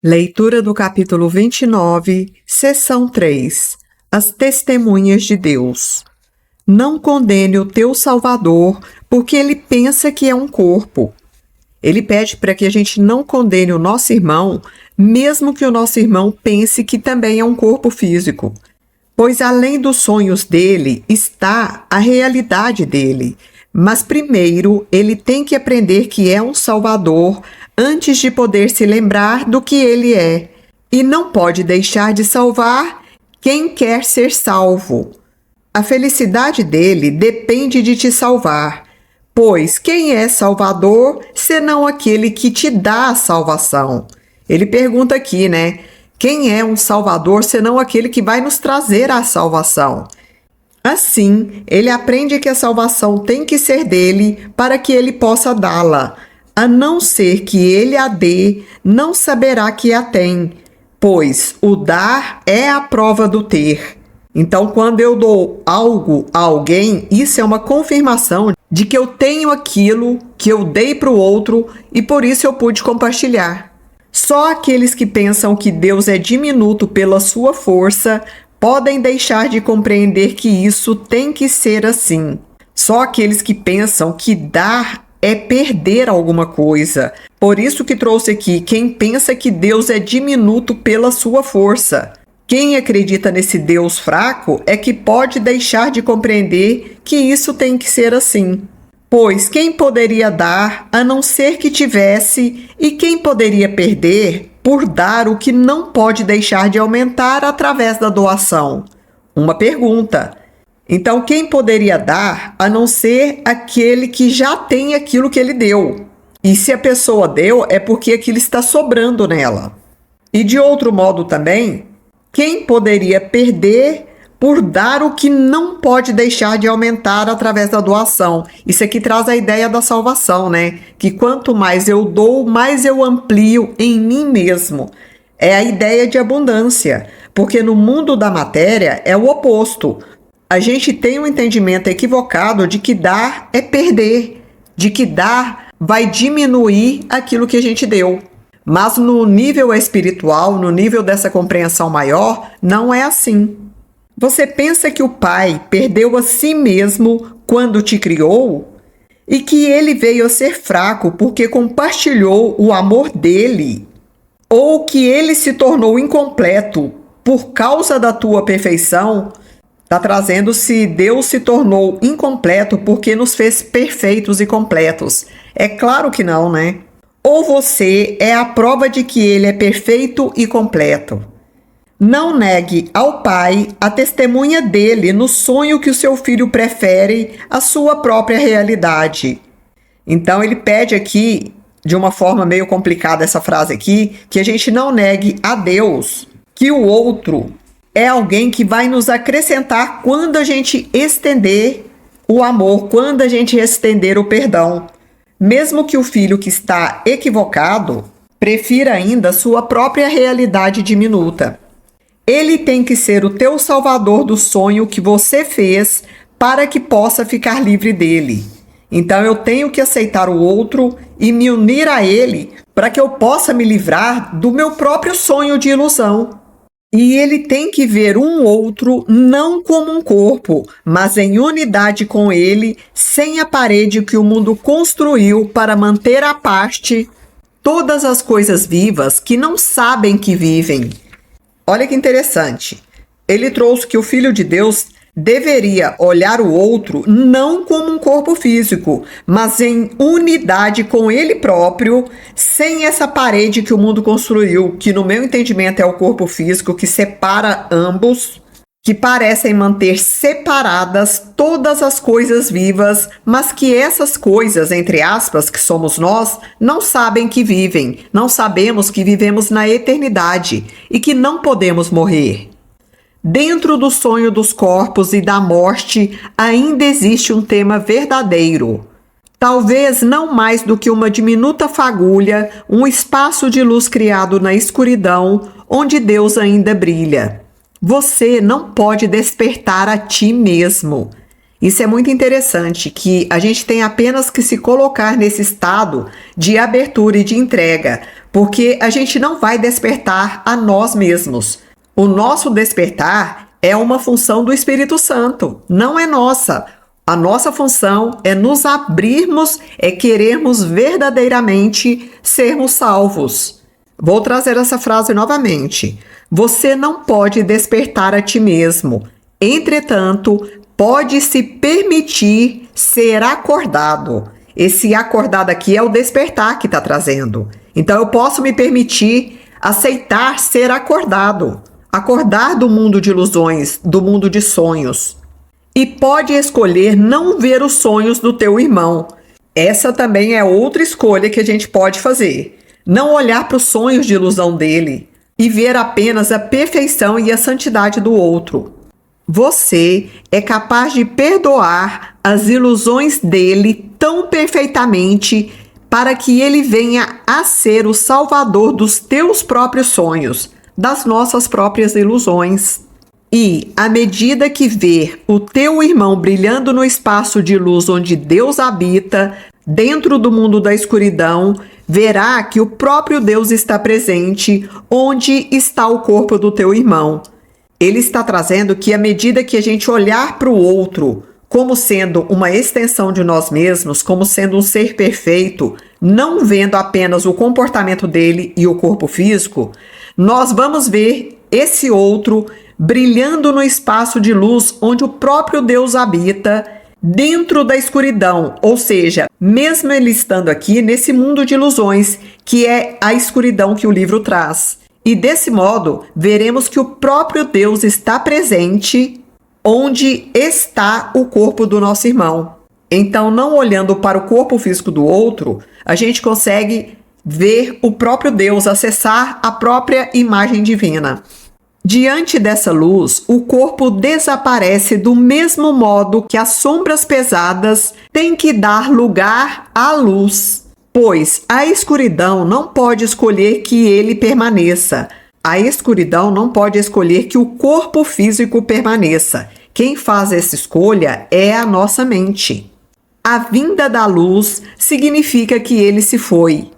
Leitura do capítulo 29, seção 3. As testemunhas de Deus. Não condene o teu Salvador, porque ele pensa que é um corpo. Ele pede para que a gente não condene o nosso irmão, mesmo que o nosso irmão pense que também é um corpo físico. Pois além dos sonhos dele está a realidade dele. Mas primeiro ele tem que aprender que é um Salvador antes de poder se lembrar do que ele é. E não pode deixar de salvar quem quer ser salvo. A felicidade dele depende de te salvar. Pois quem é Salvador, senão aquele que te dá a salvação? Ele pergunta aqui, né? Quem é um Salvador, senão aquele que vai nos trazer a salvação? Assim, ele aprende que a salvação tem que ser dele para que ele possa dá-la. A não ser que ele a dê, não saberá que a tem, pois o dar é a prova do ter. Então, quando eu dou algo a alguém, isso é uma confirmação de que eu tenho aquilo que eu dei para o outro e por isso eu pude compartilhar. Só aqueles que pensam que Deus é diminuto pela sua força podem deixar de compreender que isso tem que ser assim. Só aqueles que pensam que dar é perder alguma coisa. Por isso que trouxe aqui quem pensa que Deus é diminuto pela sua força. Quem acredita nesse Deus fraco é que pode deixar de compreender que isso tem que ser assim. Pois quem poderia dar a não ser que tivesse, e quem poderia perder por dar o que não pode deixar de aumentar através da doação? Uma pergunta. Então, quem poderia dar a não ser aquele que já tem aquilo que ele deu? E se a pessoa deu, é porque aquilo está sobrando nela. E de outro modo também, quem poderia perder por dar o que não pode deixar de aumentar através da doação? Isso aqui traz a ideia da salvação, né? Que quanto mais eu dou, mais eu amplio em mim mesmo. É a ideia de abundância, porque no mundo da matéria é o oposto. A gente tem um entendimento equivocado de que dar é perder, de que dar vai diminuir aquilo que a gente deu. Mas no nível espiritual, no nível dessa compreensão maior, não é assim. Você pensa que o Pai perdeu a si mesmo quando te criou? E que ele veio a ser fraco porque compartilhou o amor dele? Ou que ele se tornou incompleto por causa da tua perfeição? Está trazendo se Deus se tornou incompleto porque nos fez perfeitos e completos. É claro que não, né? Ou você é a prova de que ele é perfeito e completo. Não negue ao Pai a testemunha dele no sonho que o seu filho prefere à sua própria realidade. Então ele pede aqui, de uma forma meio complicada essa frase aqui, que a gente não negue a Deus que o outro é alguém que vai nos acrescentar quando a gente estender o amor, quando a gente estender o perdão. Mesmo que o filho que está equivocado prefira ainda a sua própria realidade diminuta. Ele tem que ser o teu salvador do sonho que você fez para que possa ficar livre dele. Então eu tenho que aceitar o outro e me unir a ele para que eu possa me livrar do meu próprio sonho de ilusão. E ele tem que ver um outro não como um corpo, mas em unidade com ele, sem a parede que o mundo construiu para manter à parte todas as coisas vivas que não sabem que vivem. Olha que interessante. Ele trouxe que o Filho de Deus deveria olhar o outro não como um corpo físico, mas em unidade com ele próprio, sem essa parede que o mundo construiu, que no meu entendimento é o corpo físico, que separa ambos, que parecem manter separadas todas as coisas vivas, mas que essas coisas, entre aspas, que somos nós, não sabem que vivem, não sabemos que vivemos na eternidade e que não podemos morrer. Dentro do sonho dos corpos e da morte, ainda existe um tema verdadeiro. Talvez não mais do que uma diminuta fagulha, um espaço de luz criado na escuridão, onde Deus ainda brilha. Você não pode despertar a ti mesmo. Isso é muito interessante, que a gente tem apenas que se colocar nesse estado de abertura e de entrega, porque a gente não vai despertar a nós mesmos. O nosso despertar é uma função do Espírito Santo, não é nossa. A nossa função é nos abrirmos, é querermos verdadeiramente sermos salvos. Vou trazer essa frase novamente. Você não pode despertar a ti mesmo. Entretanto, pode se permitir ser acordado. Esse acordado aqui é o despertar que está trazendo. Então, eu posso me permitir aceitar ser acordado. Acordar do mundo de ilusões, do mundo de sonhos. E pode escolher não ver os sonhos do teu irmão. Essa também é outra escolha que a gente pode fazer. Não olhar para os sonhos de ilusão dele e ver apenas a perfeição e a santidade do outro. Você é capaz de perdoar as ilusões dele tão perfeitamente para que ele venha a ser o salvador dos teus próprios sonhos, das nossas próprias ilusões. E, à medida que ver o teu irmão brilhando no espaço de luz onde Deus habita, dentro do mundo da escuridão, verá que o próprio Deus está presente onde está o corpo do teu irmão. Ele está trazendo que, à medida que a gente olhar para o outro como sendo uma extensão de nós mesmos, como sendo um ser perfeito, não vendo apenas o comportamento dele e o corpo físico, nós vamos ver esse outro brilhando no espaço de luz onde o próprio Deus habita, dentro da escuridão, ou seja, mesmo ele estando aqui nesse mundo de ilusões, que é a escuridão que o livro traz. E desse modo, veremos que o próprio Deus está presente onde está o corpo do nosso irmão. Então, não olhando para o corpo físico do outro, a gente consegue ver o próprio Deus, acessar a própria imagem divina. Diante dessa luz, o corpo desaparece do mesmo modo que as sombras pesadas têm que dar lugar à luz, pois a escuridão não pode escolher que ele permaneça. A escuridão não pode escolher que o corpo físico permaneça. Quem faz essa escolha é a nossa mente. A vinda da luz significa que ele se foi.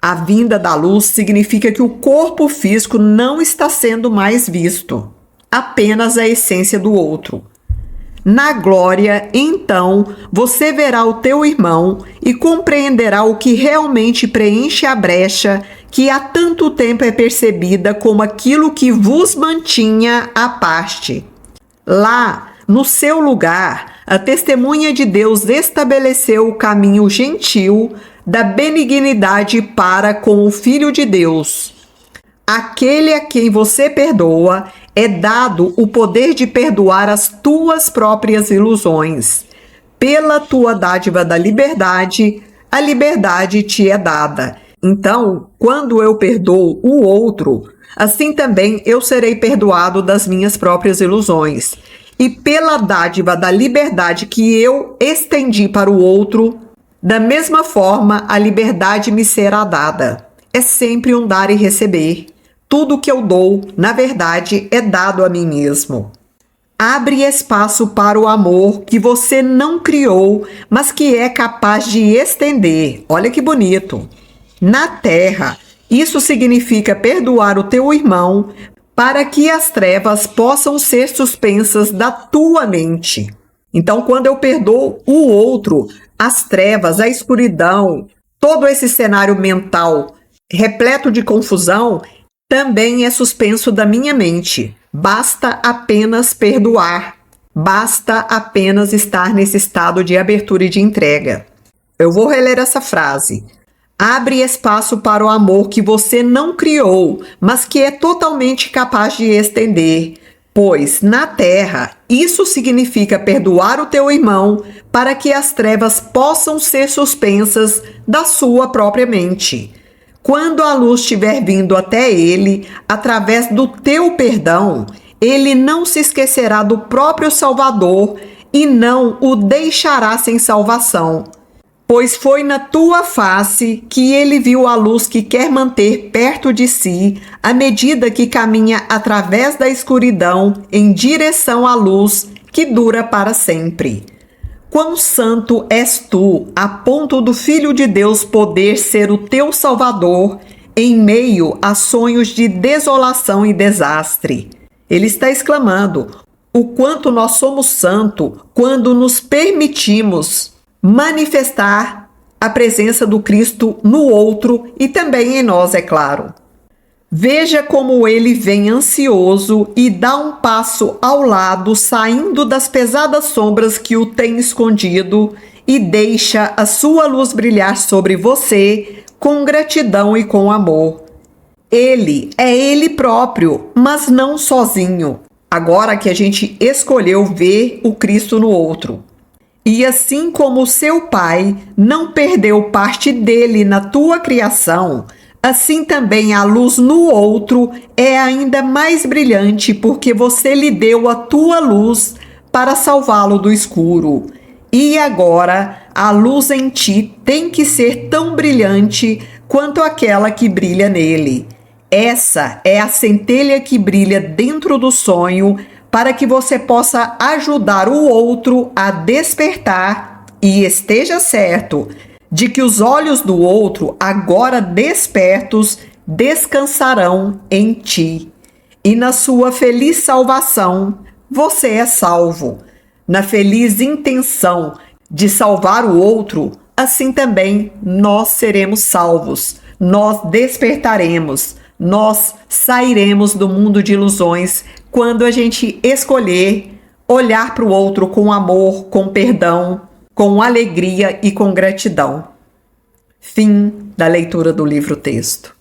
A vinda da luz significa que o corpo físico não está sendo mais visto, apenas a essência do outro. Na glória, então, você verá o teu irmão e compreenderá o que realmente preenche a brecha que há tanto tempo é percebida como aquilo que vos mantinha à parte. Lá, no seu lugar, a testemunha de Deus estabeleceu o caminho gentil da benignidade para com o Filho de Deus. Aquele a quem você perdoa é dado o poder de perdoar as tuas próprias ilusões. Pela tua dádiva da liberdade, a liberdade te é dada. Então, quando eu perdoo o outro, assim também eu serei perdoado das minhas próprias ilusões. E pela dádiva da liberdade que eu estendi para o outro, da mesma forma, a liberdade me será dada. É sempre um dar e receber. Tudo que eu dou, na verdade, é dado a mim mesmo. Abre espaço para o amor que você não criou, mas que é capaz de estender. Olha que bonito. Na terra, isso significa perdoar o teu irmão para que as trevas possam ser suspensas da tua mente. Então, quando eu perdoo o outro, as trevas, a escuridão, todo esse cenário mental repleto de confusão, também é suspenso da minha mente. Basta apenas perdoar. Basta apenas estar nesse estado de abertura e de entrega. Eu vou reler essa frase. Abre espaço para o amor que você não criou, mas que é totalmente capaz de estender. Pois, na terra, isso significa perdoar o teu irmão para que as trevas possam ser suspensas da sua própria mente. Quando a luz estiver vindo até ele, através do teu perdão, ele não se esquecerá do próprio Salvador e não o deixará sem salvação. Pois foi na tua face que ele viu a luz que quer manter perto de si, à medida que caminha através da escuridão em direção à luz que dura para sempre. Quão santo és tu, a ponto do Filho de Deus poder ser o teu Salvador em meio a sonhos de desolação e desastre. Ele está exclamando o quanto nós somos santos quando nos permitimos manifestar a presença do Cristo no outro e também em nós, é claro. Veja como ele vem ansioso e dá um passo ao lado, saindo das pesadas sombras que o têm escondido e deixa a sua luz brilhar sobre você com gratidão e com amor. Ele é ele próprio, mas não sozinho. Agora que a gente escolheu ver o Cristo no outro. E assim como seu Pai não perdeu parte dele na tua criação, assim também a luz no outro é ainda mais brilhante porque você lhe deu a tua luz para salvá-lo do escuro. E agora a luz em ti tem que ser tão brilhante quanto aquela que brilha nele. Essa é a centelha que brilha dentro do sonho para que você possa ajudar o outro a despertar e esteja certo de que os olhos do outro, agora despertos, descansarão em ti. E na sua feliz salvação, você é salvo. Na feliz intenção de salvar o outro, assim também nós seremos salvos. Nós despertaremos. Nós sairemos do mundo de ilusões quando a gente escolher olhar para o outro com amor, com perdão, com alegria e com gratidão. Fim da leitura do livro-texto.